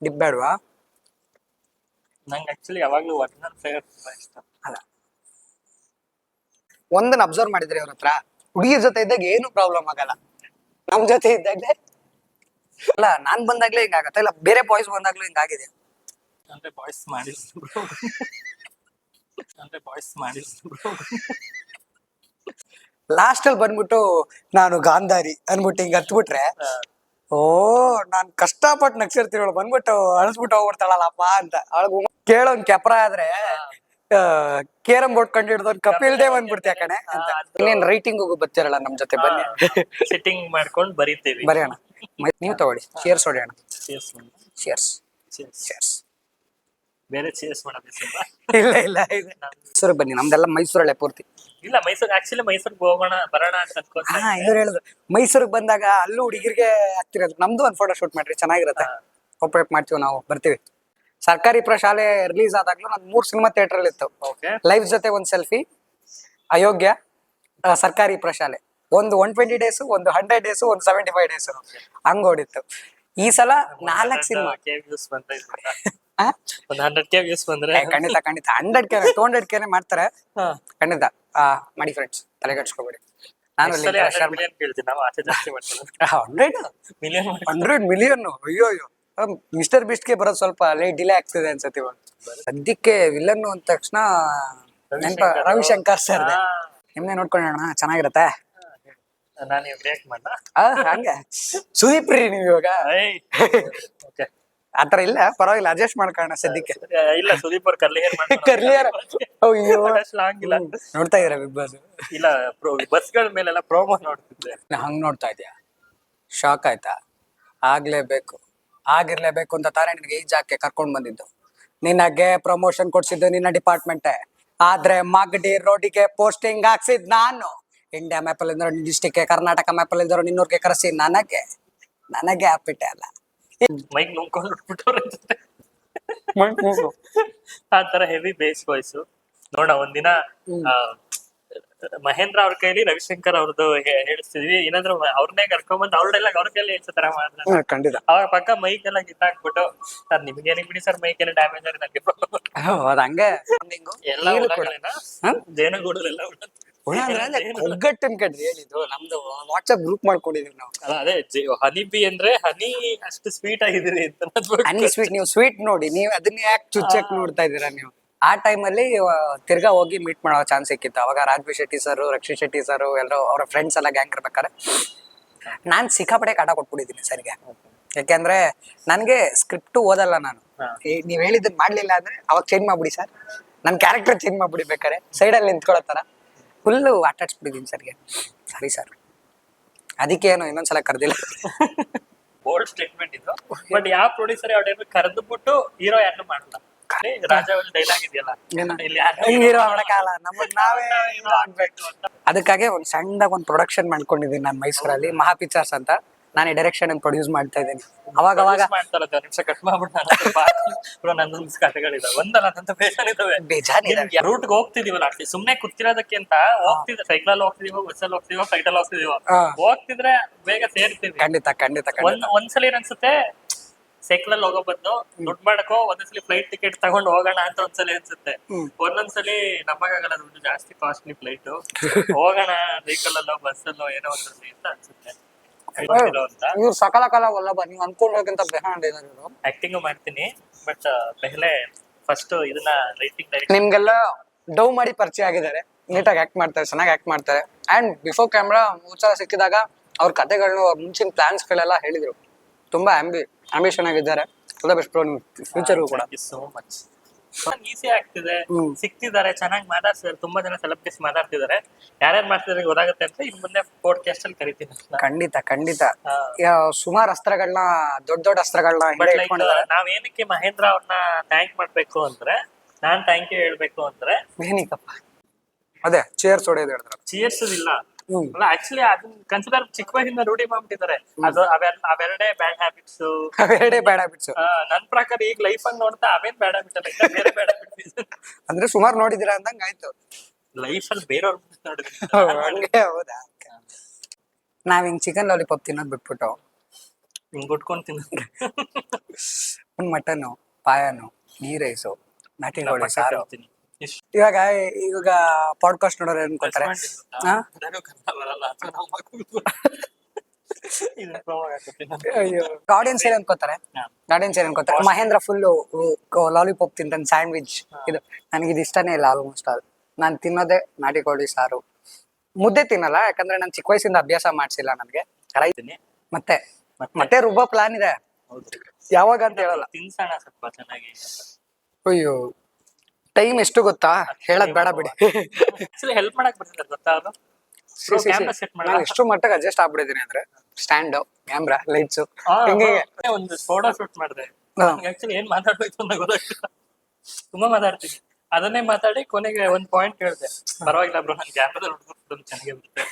Drip ಬೇಡವಾ? ನಂಗೆ actually ಯಾವಾಗ್ಲೂ ಒರಿಜಿನಲ್ ಫ್ಲೇವರ್ ತುಂಬಾ ಇಷ್ಟ. ಅಲ್ಲ, ಒಂದನ್ನ ಅಬ್ಸರ್ವ್ ಮಾಡಿದ್ರೆ ಅವ್ರ ಹತ್ರ ಹುಡುಗಿರ್ ಜೊತೆ ಇದ್ದಾಗ ಏನು ಪ್ರಾಬ್ಲಮ್ ಆಗಲ್ಲ. ನಮ್ ಜೊತೆ ಇದ್ದಾಗ್ಲೇ ಅಲ್ಲ, ನಾನ್ ಬಂದಾಗ್ಲೇ ಹಿಂಗಾಗತ್ತೆ, ಇಲ್ಲ ಬೇರೆ ಬಾಯ್ಸ್ ಬಂದಾಗ್ಲೂ ಹಿಂಗಾಗಿದೆ. ಅಂದ್ರೆ ಬಾಯ್ಸ್ ಮಾಡಿದ್ರು ಅಂದ್ರೆ ಬಾಯ್ಸ್ ಮಾಡಿದ್ರು ಲಾಸ್ಟ್ ಅಲ್ಲಿ ಬಂದ್ಬಿಟ್ಟು ನಾನು ಗಾಂಧಾರಿ ಅನ್ಬಿಟ್ಟು ಹಿಂಗ ಹತ್ಬಿಟ್ರೆ, ಓ ನಾನ್ ಕಷ್ಟಪಟ್ಟು ನಗ್ಸಿರ್ತೀವಳು ಬಂದ್ಬಿಟ್ಟು ಅಳಿಸ್ಬಿಟ್ಟು ಹೋಗ್ಬಿಡ್ತಾಳಲ್ಲಪ್ಪ ಅಂತ. ಅವಳು ಕೇಳೋನ್ ಕೆಪ್ರ ಆದ್ರೆ ಕೇರಂ ಬೋರ್ಡ್ ಕಂಡು ಹಿಡ್ದವ್ರು ಕಪಿಲ್ ದೇವ್ ಅಂದ್ಬಿಡ್ತೀಯ ಕಣೆ ಅಂತ. ಇನ್ನೇನ್ ರೈಟಿಂಗ್ ಹೋಗು ಬರ್ತಿರಲ್ಲ ನಮ್ ಜೊತೆ, ಬನ್ನಿ ಸಿಟ್ಟಿಂಗ್ ಮಾಡ್ಕೊಂಡು ಬರೀತೇವಿ. ಬರೆಯೋಣ. ನೀವು ತಗೊಳ್ಳಿ, ಚೇರ್ಸ್ ಹೊಡೆಯೋಣ. Chairs chairs chairs chairs. ಬೇರೆ ಚೇರ್ಸ್ ಮಾಡೋದು ಇಲ್ಲ ಇಲ್ಲ ಇದೆ. ಮೈಸೂರು ಬನ್ನಿ, ನಮ್ದೆಲ್ಲ ಮೈಸೂರಲ್ಲೇ ಪೂರ್ತಿ. ಇಲ್ಲ ಮೈಸೂರು ಆಕ್ಚುಲಿ ಮೈಸೂರಿಗೆ ಹೋಗೋಣ ಬರೋಣ ಅಂತ ಅನ್ಕೋತಾ ಹಾ, ಇವ್ರು ಹೇಳಿದ್ರು ಮೈಸೂರಿಗೆ ಬಂದಾಗ ಅಲ್ಲೂ ಹುಡುಗಿರ್ಗೆ ಆಗ್ತಿರೋದು. ನಮ್ದು ಒಂದ್ ಫೋಟೋ ಶೂಟ್ ಮಾಡ್ರಿ, ಚೆನ್ನಾಗಿರುತ್ತೆ. ಕೋಪರೇಟ್ ಮಾಡ್ತೀವಿ, ನಾವು ಬರ್ತೀವಿ. ಸರ್ಕಾರಿ ಪ್ರಶಾಲೆ ರಿಲೀಸ್ ಆದಾಗ್ಲೂ ನನ್ 3 ಸಿನಿಮಾ ಥಿಯೇಟರ್ ಅಲ್ಲಿ ಇತ್ತು. ಲೈವ್ ಜೊತೆ ಒಂದ್ ಸೆಲ್ಫಿ, ಅಯೋಗ್ಯ, ಸರ್ಕಾರಿ ಪ್ರಶಾಲೆ. ಒಂದು 120 ಡೇಸ್, ಒಂದು 100 ಡೇಸ್, ಒಂದು 75 ಡೇಸ್ ಹಂಗ್ ಓಡಿತ್ತು. ಈ ಸಲ 4 ಸಿನಿಮಾ. ಒಂದು 100K ವ್ಯೂಸ್ ಬಂದ್ರೆ ಖಂಡಿತ 100K 200K ಮಾಡ್ತಾರೆ ಖಂಡಿತ. ಮಾಡಿ ಫ್ರೆಂಡ್ಸ್, ತಲೆ ಕೆಡ್ಸ್ಕೊಬೇಡಿ. ನಾನು 100 ಮಿಲಿಯನ್. ಅಯ್ಯೋ ಅಯ್ಯೋ, ಮಿಸ್ಟರ್ ಬಿಸ್ಟ್ಗೆ ಬರೋದು ಸ್ವಲ್ಪ ಡಿಲೇ ಆಗ್ತಿದೆ ಅನ್ಸತಿ. ಸದ್ಯಕ್ಕೆ ವಿಲನ್ ಅಂದ ತಕ್ಷಣ ನೆನಪ ರವಿಶಂಕರ್ ಸರ್. ನಿಮ್ನೆ ನೋಡ್ಕೊಳ್ಳೋಣ, ಚೆನ್ನಾಗಿರತ್ತೆ. ನಾನು ರಿಯಾಕ್ಟ್ ಮಾಡ ಹಂಗೆ ಸುದೀಪ್ ರೀ ನೀವು ಇವಾಗ. ಆತರ ಇಲ್ಲ, ಪರವಾಗಿಲ್ಲ, ಅಡ್ಜಸ್ಟ್ ಮಾಡ್ಕೊಳ್ಳೋಣ ಸದ್ಯಕ್ಕೆ. ಇಲ್ಲ ಸುದೀಪ್ ಅವ್ರ ಕರ್ಲಿಯರ್. ಅಯ್ಯೋ, ನೋಡ್ತಾ ಇದೀರ ಬಿಗ್ ಬಾಸ್? ಇಲ್ಲ, ಬಸ್ಗಳ ಮೇಲೆಲ್ಲ ಪ್ರೋಮೋ ನೋಡ್ತಿದ್ದೆ. ಹಂಗ್ ನೋಡ್ತಾ ಇದ್ಯಾ? ಶಾಕ್ ಆಯ್ತಾ? ಆಗಿರ್ಲೇಬೇಕು ಅಂತ ತಾನೇ ನಿನ್ಗೆ ಈ ಜಾಗಕ್ಕೆ ಕರ್ಕೊಂಡ್ ಬಂದಿದ್ದು. ನಿನಗೆ ಪ್ರಮೋಷನ್ ಕೊಡ್ಸಿದ್ದು ನಿನ್ನ ಡಿಪಾರ್ಟ್ಮೆಂಟ್, ಆದ್ರೆ ಮಾಗಡಿ ರೋಡಿಗೆ ಪೋಸ್ಟಿಂಗ್ ಹಾಕ್ಸಿದ್ ನಾನು. ಇಂಡಿಯಾ ಮ್ಯಾಪ್ ಅಲ್ಲಿ ಇದ್ರು ಡಿಸ್ಟಿಕ್, ಕರ್ನಾಟಕ ಮ್ಯಾಪ್ ಅಲ್ಲಿ ಇದ್ರು ನಿನ್ನೂರ್ಗೆ ಕರೆಸಿ ನನಗೆ ಹಾಕ್ಬಿಟ್ಟೆ ಅಲ್ಲ. ಮೈಕ್ ನುಂಗ್ಕೊಂಡು ಆ ತರ ಹೆವಿ ಬೇಸ್ ವಾಯ್ಸು. ನೋಡ ಒಂದಿನ ಮಹೇಂದ್ರ ಅವ್ರ ಕೈಲಿ ರವಿಶಂಕರ್ ಅವ್ರದ್ದು ಹೇಳಿಸ್ತಿದ್ವಿ, ಏನಾದ್ರು ಅವ್ರನ್ನೇ ಕರ್ಕೊಂಡ್ಬಂದು ಅವ್ರ ಡೈಲಾಗ್ ಅವ್ರ ಕೈಲಿ ಹೇಳ್ಸೋ ತರ ಮಾಡಿದ್ರೆ ಖಂಡಿತ. ಅವ್ರ ಪಕ್ಕ ಮೈಕ್ ಎಲ್ಲ ಕಿತ್ತಾಕ್ಬಿಟ್ಟು, ಸರ್ ನಿಮ್ಗೇನಿಗೆ ಬಿಡಿ ಸರ್, ಮೈಕ್ ಎಲ್ಲ ಡ್ಯಾಮೇಜ್ ಆಗಿದೆ ನನಗೆ ಹಂಗೆ ಎಲ್ಲ ಜೇನುಗೂಡಲೆಲ್ಲ ಒಗ್ಗಟ್ಟಿನ ಕಡ್ರಿ ಹೇಳಿದ್ದು. ನಮ್ದು ವಾಟ್ಸ್ಆಪ್ ಗ್ರೂಪ್ ಮಾಡ್ಕೊಂಡಿದೀವಿ ನಾವು. ಅದೇ ಹನಿ ಬಿ ಅಂದ್ರೆ ಹನಿ ಅಷ್ಟು ಸ್ವೀಟ್ ಆಗಿದ್ರಿ ಅಂತ. ಹನಿ ಸ್ವೀಟ್, ನೀವು ಸ್ವೀಟ್ ನೋಡಿ, ನೀವು ಅದನ್ನ ಯಾಕೆ ಚುಚ್ಚಕ್ ನೋಡ್ತಾ ಇದೀರಾ ನೀವು? ಆ ಟೈಮಲ್ಲಿ ತಿರ್ಗಾ ಹೋಗಿ ಮೀಟ್ ಮಾಡೋ ಚಾನ್ಸ್ ಸಿಕ್ಕಿತ್ತು. ಅವಾಗ ರಾಘವಿ ಶೆಟ್ಟಿ ಸರ್, ರಕ್ಷಿತ್ ಶೆಟ್ಟಿ ಸರ್ ಎಲ್ಲರೂ ಅವ್ರ ಫ್ರೆಂಡ್ಸ್ ಎಲ್ಲ ಗ್ಯಾಂಗ್ ಇರ್ಬೇಕಾರೆ ನಾನ್ ಸಿಕ್ಕಾಪಡೆ ಕಾಟ ಕೊಟ್ಬಿಟ್ಟಿದ್ದೀನಿ ಸರ್ಗೆ. ಯಾಕೆಂದ್ರೆ ನನ್ಗೆ ಸ್ಕ್ರಿಪ್ಟ್ ಓದಲ್ಲ ನಾನು. ನೀವ್ ಹೇಳಿದ್ದನ್ ಮಾಡ್ಲಿಲ್ಲ ಅಂದ್ರೆ ಅವಾಗ ಚೇಂಜ್ ಮಾಡ್ಬಿಡಿ ಸರ್, ನನ್ ಕ್ಯಾರೆಕ್ಟರ್ ಚೇಂಜ್ ಮಾಡ್ಬಿಡಿ ಬೇಕಾರೆ, ಸೈಡಲ್ಲಿ ನಿಂತ್ಕೊಳ್ಳೋತರ ಫುಲ್ಲು ಆಟಾಡ್ಸ್ಬಿಟ್ಟಿದ್ದೀನಿ ಸರ್ಗೆ. ಸರಿ ಸರ್, ಅದಕ್ಕೆ ಏನು ಇನ್ನೊಂದ್ಸಲ ಕರೆದಿಲ್ಲ. ಬೋಲ್ಡ್ ಸ್ಟೇಟ್ಮೆಂಟ್ ಇದು. ಬಟ್ ಯಾವ ಪ್ರೊಡ್ಯೂಸರ್ ಯಾವ ಟೈಮ್ ಕರೆದು ಬಿಟ್ಟು ಹೀರೋ ಯಾರು ಮಾಡಲ್ಲ. ರಾಜಾವಳಿ ಡೈಲಾಗ್ ಇದೆಯಲ್ಲ, ಅದಕ್ಕಾಗಿ ಒಂದ್ ಸಣ್ಣದಾಗ ಒಂದ್ ಪ್ರೊಡಕ್ಷನ್ ಮಾಡ್ಕೊಂಡಿದ್ದೀನಿ ನಾನು ಮೈಸೂರಲ್ಲಿ, ಮಹಾ ಪಿಕ್ಚರ್ಸ್ ಅಂತ. ನಾನೇ ಡೈರೆಕ್ಷನ್ ಅನ್ನು ಪ್ರೊಡ್ಯೂಸ್ ಮಾಡ್ತಾ ಇದ್ದೀನಿ. ಅವಾಗ ಮಾಡ್ತಾರೆ, ನಿಮಿಷ ಕಟ್ ಮಾಡ್ಬಿಟ್ಟು ನಂದೊಂದು ಕಥೆಗಳಿದಾವೆ, ಒಂದಲ್ಲ ಬೇಜಾನಿದಾವೆ. ರೂಟ್ಗೆ ಹೋಗ್ತಿದೀವಲ್ಲ, ಸುಮ್ನೆ ಕೂತಿರೋದಕ್ಕಿಂತ ಹೋಗ್ತಿದ್ರೆ ಸೈಕಲ್ ಹೋಗ್ತಿದೀವೋ, ಬಸ್ಸಲ್ಲಿ ಹೋಗ್ತಿದೀವೋ, ಫ್ಲೈಟಲ್ಲಿ ಹೋಗ್ತಿದೀವೋ, ಹೋಗ್ತಿದ್ರೆ ಬೇಗ ಸೇರ್ತೀವಿ. ಖಂಡಿತ. ಒಂದ್ಸಲ ಏನ್ಸುತ್ತೆ, ಸೈಕಲ್ ಹೋಗೋ ಬದ್ದು ದುಡ್ಡು ಮಾಡಕೋ ಒಂದೊಂದ್ಸಲಿ ಫ್ಲೈಟ್ ಟಿಕೆಟ್ ತಗೊಂಡು ಹೋಗೋಣ ಅಂತ ಒಂದ್ಸಲಿ ಅನ್ಸುತ್ತೆ. ಒಂದೊಂದ್ಸಲಿ ನಮಗಾಗಲ್ಲ, ದುಡ್ಡು ಜಾಸ್ತಿ ಕಾಸ್ಟ್ಲಿ ಫ್ಲೈಟ್, ಹೋಗೋಣ ಸೈಕಲ್ ಅಲ್ಲೋ ಬಸ್ಸಲ್ಲೋ ಏನೋ ಒಂದ್ಸಲಿ ಅಂತ ಅನ್ಸುತ್ತೆ. ಸಕಲ ಕಾಲ ವಲ್ಲಭ, ನೀವು ಅನ್ಕೊಂಡೋಗಿಂತ ಆಕ್ಟಿಂಗ್ ಮಾಡ್ತೀನಿ, ಬಟ್ ಫಸ್ಟ್ ಇದನ್ನ ರೈಟಿಂಗ್ ನಿಮ್ಗೆಲ್ಲ ಡವ್ ಮಾಡಿ ಪರಿಚಯ ಆಗಿದ್ದಾರೆ. ನೀಟಾಗಿ ಆಕ್ಟ್ ಮಾಡ್ತಾರೆ, ಚೆನ್ನಾಗಿ ಆಕ್ಟ್ ಮಾಡ್ತಾರೆ. ಅಂಡ್ ಬಿಫೋರ್ ಕ್ಯಾಮ್ರಾ ಉತ್ಸಾಹ ಸಿಕ್ಕಿದಾಗ ಅವ್ರ ಕಥೆಗಳನ್ನ, ಅವ್ರ ಮುಂಚಿನ ಪ್ಲಾನ್ಸ್ ಗಳೆಲ್ಲ ಹೇಳಿದ್ರು. ತುಂಬಾ ಆಂಬಿಷನ್ ಆಗಿದ್ದಾರೆ. ಬೆಸ್ಟ್ ಫ್ಯೂಚರ್ ಕೂಡ. So much. ಈಸಿ ಆಗ್ತಿದೆ, ಸಿಕ್ತಿದ್ದಾರೆ, ಚೆನ್ನಾಗಿ ಮಾತಾಡ್ತಿದ್ದಾರೆ, ತುಂಬಾ ಜನ ಸೆಲೆಬ್ರಿಟೀಸ್ ಮಾತಾಡ್ತಿದ್ದಾರೆ. ಯಾರ್ಯಾರು ಮಾಡ್ತಿದ್ದಾರೆ ಗೊತ್ತಾಗುತ್ತೆ ಅಂತ ಇನ್ ಮುಂದೆ ಪಾಡ್ಕಾಸ್ಟ್ ಅಲ್ಲಿ ಕರಿತೀನಿ. ಖಂಡಿತ ಸುಮಾರು ಅಸ್ತ್ರಗಳನ್ನ, ದೊಡ್ಡ ಅಸ್ತ್ರಗಳನ್ನ ನಾವ್ ಏನಕ್ಕೆ ಮಹೇಂದ್ರ ಅವ್ರನ್ನ ಥ್ಯಾಂಕ್ ಮಾಡ್ಬೇಕು ಅಂದ್ರೆ, ನಾನ್ ಥ್ಯಾಂಕ್ ಯು ಹೇಳ್ಬೇಕು ಅಂದ್ರೆ ಏನಕ್ಕಪ್ಪ, ಅದೇ ಚೇರ್ಸ್ ಹೊಡೆಯೋದು ಹೇಳಿದ್ರು. ಚೇರ್ಸ್ ಇಲ್ಲ ಅಲ್ಲ, ಆಕ್ಚುಲಿ ಅದನ್ನ ಕನ್ಸಿಡರ್ ಚಿಕ್ಕ ವಯಸ್ಸಿಂದ ರೂಢಿ ಮಾಡ್ಬಿಟ್ಟಿದ್ದಾರೆ. ಅದು ಅವೆರಡೇ ಬ್ಯಾಡ್ ಹ್ಯಾಬಿಟ್ಸ್. ನನ್ ಪ್ರಕಾರ ಈಗ ಲೈಫ್ ಅನ್ನು ನೋಡ್ತಾ ಅವೇನ್ ಬ್ಯಾಡ್ ಹ್ಯಾಬಿಟ್ ಅಲ್ಲ, ಬೇರೆ ಬ್ಯಾಡ್ ಹ್ಯಾಬಿಟ್ಸ್ ಅಂದ್ರೆ ಸುಮಾರು ನೋಡಿದಿರಾ ಅಂದಂಗ ಆಯ್ತು ಲೈಫ್ ಅಲ್ಲಿ. ಬೇರೆಯವ್ರ ನೋಡಿದ್ರೆ ಹೌದಾ? ನಾವ್ ಹಿಂಗ್ ಚಿಕನ್ ಲಾಲಿಪಾಪ್ ತಿನ್ನೋದ್ ಬಿಟ್ಬಿಟ್ಟು ಹಿಂಗ್ ಗುಟ್ಕೊಂಡ್ ತಿನ್ನೋದು ಒಂದ್ ಮಟನ್ನು, ಪಾಯನು, ಗೀ ರೈಸು, ನಾಟಿ ನಮ್ಮ ಕೋಳಿ ಸಾರು. ಹೇಳ್ತೀನಿ. ಎಷ್ಟು ಇವಾಗ ಇವಾಗ ಪಾಡ್ಕಾಸ್ಟ್ ನೋಡೋರು ಅನ್ಕೋತಾರೆ ಹಾ ನನಗೂ ಕನ್ನಡ ಬರಲ್ಲ ಅಥವಾ ನಮ್ಮ ಮಕ್ಕಳು ಇದನ್ನ promo ಹಾಕ್ತೀನಿ ನಾನು. ಅಯ್ಯೋ ಆಡಿಯನ್ಸ್ ಏನ್ ಅನ್ಕೋತಾರೆ ಹಾ. ಆಡಿಯನ್ಸ್ ಏನ್ ಅನ್ಕೋತಾರೆ ಮಹೇಂದ್ರ ಫುಲ್ ಲಾಲಿಪಾಪ್ ತಿಂತಾನೆ ಸ್ಯಾಂಡ್ವಿಚ್ ಇದು ನನಗೆ ಇದು ಇಷ್ಟನೇ ಇಲ್ಲ ಆಲ್ಮೋಸ್ಟ್ ಅದು ನಾನು ತಿನ್ನೋದೇ ನಾಟಿ ಕೋಳಿ ಸಾರು ಮುದ್ದೆ ತಿನ್ನಲ್ಲ ಯಾಕಂದ್ರೆ ನಾನು ಚಿಕ್ಕ ವಯಸ್ಸಿಂದ ಅಭ್ಯಾಸ ಮಾಡ್ಸಿಲ್ಲ ನನಗೆ ತಿನ್ನಿ. ಮತ್ತೆ ಮತ್ತೆ? ಮತ್ತೆ ರುಬ್ಬೋ ಪ್ಲಾನ್ ಇದೆ ಹೌದು ಯಾವಾಗ ಅಂತ ಹೇಳಲ್ಲ ತಿನ್ಸೋಣ ಸ್ವಲ್ಪ ಚೆನ್ನಾಗಿ ಅಯ್ಯೋ ಟೈಮ್ ಎಷ್ಟು ಗೊತ್ತಾ ಹೇಳದ್ ಬೇಡ ಬಿಡಿ ಆಕ್ಚುಲಿ ಹೆಲ್ಪ್ ಮಾಡಕ್ ಬರ್ತದೆ ಗೊತ್ತಾ ಅದು ಕ್ಯಾಮ್ರಾ ಸೆಟ್ ನಾನು ಮಾಡಲ್ಲ ಎಷ್ಟು ಮಟ್ಟಿಗೆ ಅಡ್ಜಸ್ಟ್ ಆಗ್ಬಿಟ್ಟಿದ್ದೀನಿ ಅಂದ್ರೆ ಸ್ಟ್ಯಾಂಡ್ ಕ್ಯಾಮ್ರಾ ಲೈಟ್ಸ್ ಹಿಂಗೆ ಒಂದು ಫೋಟೋ ಶೂಟ್ ಮಾಡಿದೆ ಹಾ. ಆಕ್ಚುಲಿ ಏನ್ ಮಾತಾಡ್ಬೇಕು ಅಂತ ಗೊತ್ತಾಗ್ತಿಲ್ಲ ತುಂಬಾ ಮಾತಾಡ್ತೀನಿ ಅದನ್ನೇ ಮಾತಾಡಿ ಕೊನೆಗೆ ಒಂದ್ ಪಾಯಿಂಟ್ ಹೇಳ್ದೆ ಪರವಾಗಿಲ್ಲ ಬ್ರೋ ನನ್ ಕ್ಯಾಮ್ರಾದಲ್ಲಿ ಚೆನ್ನಾಗಿ ಬರುತ್ತೆ